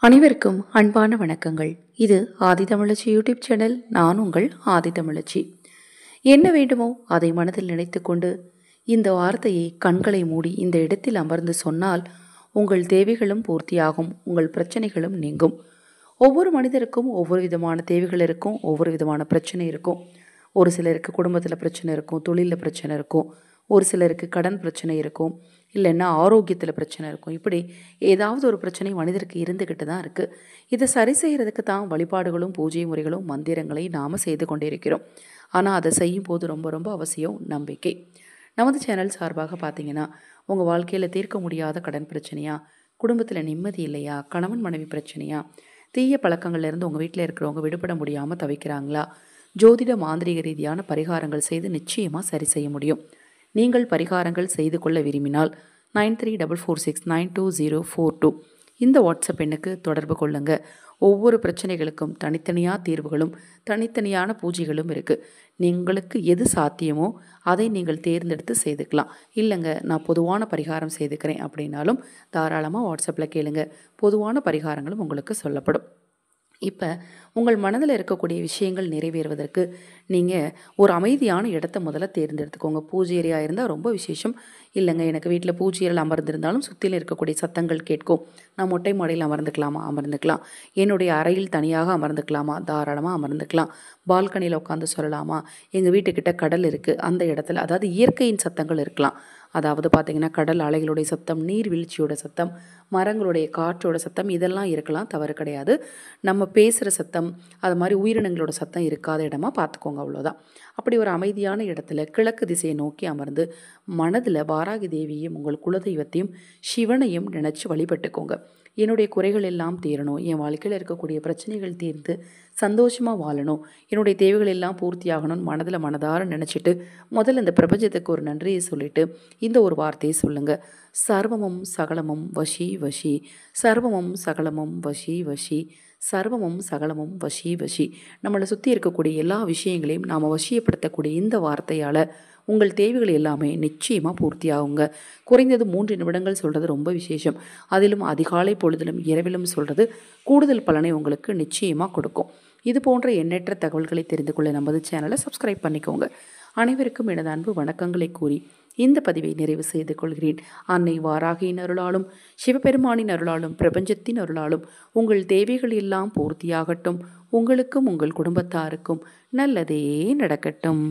அனைவருக்கும் அன்பான வணக்கங்கள். இது ஆதிதமிழச்சி யூடியூப் சேனல். நான் உங்கள் ஆதிதமிழச்சி. என்ன வேண்டுமோ அதை மனதில் நினைத்து கொண்டு இந்த வார்த்தையை கண்களை மூடி இந்த இடத்தில் அமர்ந்து சொன்னால் உங்கள் தேவைகளும் பூர்த்தியாகும், உங்கள் பிரச்சனைகளும் நீங்கும். ஒவ்வொரு மனிதருக்கும் ஒவ்வொரு விதமான தேவைகள் இருக்கும், ஒவ்வொரு விதமான பிரச்சனை இருக்கும். ஒரு சிலருக்கு குடும்பத்தில் பிரச்சனை இருக்கும், தொழிலில் பிரச்சனை இருக்கும், ஒரு சிலருக்கு கடன் பிரச்சனை இருக்கும், இல்லைன்னா ஆரோக்கியத்தில் பிரச்சனை இருக்கும். இப்படி ஏதாவது ஒரு பிரச்சனை மனிதருக்கு இருந்துக்கிட்டு தான் இருக்குது. இதை சரி செய்கிறதுக்கு தான் வழிபாடுகளும் பூஜை முறைகளும் மந்திரங்களை நாம் செய்து கொண்டே இருக்கிறோம். ஆனால் அதை செய்யும் போது ரொம்ப ரொம்ப அவசியம் நம்பிக்கை. நமது சேனல் சார்பாக பார்த்தீங்கன்னா, உங்கள் வாழ்க்கையில் தீர்க்க முடியாத கடன் பிரச்சனையா, குடும்பத்தில் நிம்மதி இல்லையா, கணவன் மனைவி பிரச்சனையா, தீய பழக்கங்கள்லேருந்து உங்கள் வீட்டில் இருக்கிறவங்க விடுபட முடியாமல் தவிக்கிறாங்களா, ஜோதிட மாந்திரிக ரீதியான பரிகாரங்கள் செய்து நிச்சயமாக சரி செய்ய முடியும். நீங்கள் பரிகாரங்கள் செய்து கொள்ள விரும்பினால் 9344692042 இந்த வாட்ஸ்அப் எண்ணுக்கு தொடர்பு கொள்ளுங்க. ஒவ்வொரு பிரச்சனைகளுக்கும் தனித்தனியாக தீர்வுகளும் தனித்தனியான பூஜைகளும் இருக்குது. உங்களுக்கு எது சாத்தியமோ அதை நீங்கள் தேர்ந்தெடுத்து செய்துக்கலாம். இல்லைங்க நான் பொதுவான பரிகாரம் செய்துக்கிறேன் அப்படின்னாலும் தாராளமாக வாட்ஸ்அப்பில் கேளுங்க. பொதுவான பரிகாரங்களும் உங்களுக்கு சொல்லப்படும். இப்போ உங்கள் மனதில் இருக்கக்கூடிய விஷயங்கள் நிறைவேறுவதற்கு நீங்கள் ஒரு அமைதியான இடத்த முதல்ல தேர்ந்தெடுத்துக்கோங்க. பூஜை ஏரியா இருந்தால் ரொம்ப விசேஷம். இல்லைங்க எனக்கு வீட்டில் பூஜை அறையில் அமர்ந்திருந்தாலும் சுற்றிலும் இருக்கக்கூடிய சத்தங்கள் கேட்கும், நான் மொட்டை மாடியில் அமர்ந்துக்கலாமா? அமர்ந்துக்கலாம். என்னுடைய அறையில் தனியாக அமர்ந்துக்கலாமா? தாராளமாக அமர்ந்துக்கலாம். பால்கனியில் உட்காந்து சொல்லலாமா? எங்கள் வீட்டுக்கிட்ட கடல் இருக்குது, அந்த இடத்துல, அதாவது இயற்கையின் சத்தங்கள் இருக்கலாம். அதாவது பார்த்திங்கன்னா கடல் அலைகளுடைய சத்தம், நீர்வீழ்ச்சியோட சத்தம், மரங்களுடைய காற்றோட சத்தம், இதெல்லாம் இருக்கலாம், தவறு கிடையாது. நம்ம பேசுகிற சத்தம், அது மாதிரி உயிரினங்களோட சத்தம் இருக்காத இடமா பார்த்துக்கோங்க, அவ்வளோதான். அப்படி ஒரு அமைதியான இடத்துல கிழக்கு திசையை நோக்கி அமர்ந்து மனதில் வாராகி தேவியையும் உங்கள் குலதெய்வத்தையும் சிவனையும் நினச்சி வழிபட்டுக்கோங்க. என்னுடைய குறைகள் எல்லாம் தீரணும், என் வாழ்க்கையில் இருக்கக்கூடிய பிரச்சனைகள் தீர்ந்து சந்தோஷமாக வாழணும், என்னுடைய தேவைகள் எல்லாம் பூர்த்தியாகணும்னு மனதார நினச்சிட்டு முதல்ல இந்த பிரபஞ்சத்துக்கு ஒரு நன்றியை சொல்லிவிட்டு இந்த ஒரு வார்த்தையை சொல்லுங்கள். சர்வமும் சகலமும் வஷி வஷி, சர்வமும் சகலமும் வஷி வஷி, சர்வமும் சகலமும் வஷி வஷி. நம்மளை சுற்றி இருக்கக்கூடிய எல்லா விஷயங்களையும் நாம் வசியப்படுத்தக்கூடிய இந்த வார்த்தையால் உங்கள் தேவைகள் எல்லாமே நிச்சயமாக பூர்த்தியாகுங்க. குறைந்தது 3 நிமிடங்கள் சொல்கிறது ரொம்ப விசேஷம். அதிலும் அதிகாலை பொழுதிலும் இரவிலும் சொல்கிறது கூடுதல் பலனை உங்களுக்கு நிச்சயமாக கொடுக்கும். இது போன்ற எண்ணற்ற தகவல்களை தெரிந்து கொள்ள நமது சேனலை சப்ஸ்கிரைப் பண்ணிக்கோங்க. அனைவருக்கும் எனது அன்பு வணக்கங்களை கூறி இந்த பதிவை நிறைவு செய்து கொள்கிறேன். அன்னை வாராகியின் அருளாலும் சிவபெருமானின் அருளாலும் பிரபஞ்சத்தின் அருளாலும் உங்கள் தேவைகள் எல்லாம் பூர்த்தியாகட்டும். உங்களுக்கும் உங்கள் குடும்பத்தாருக்கும் நல்லதே நடக்கட்டும்.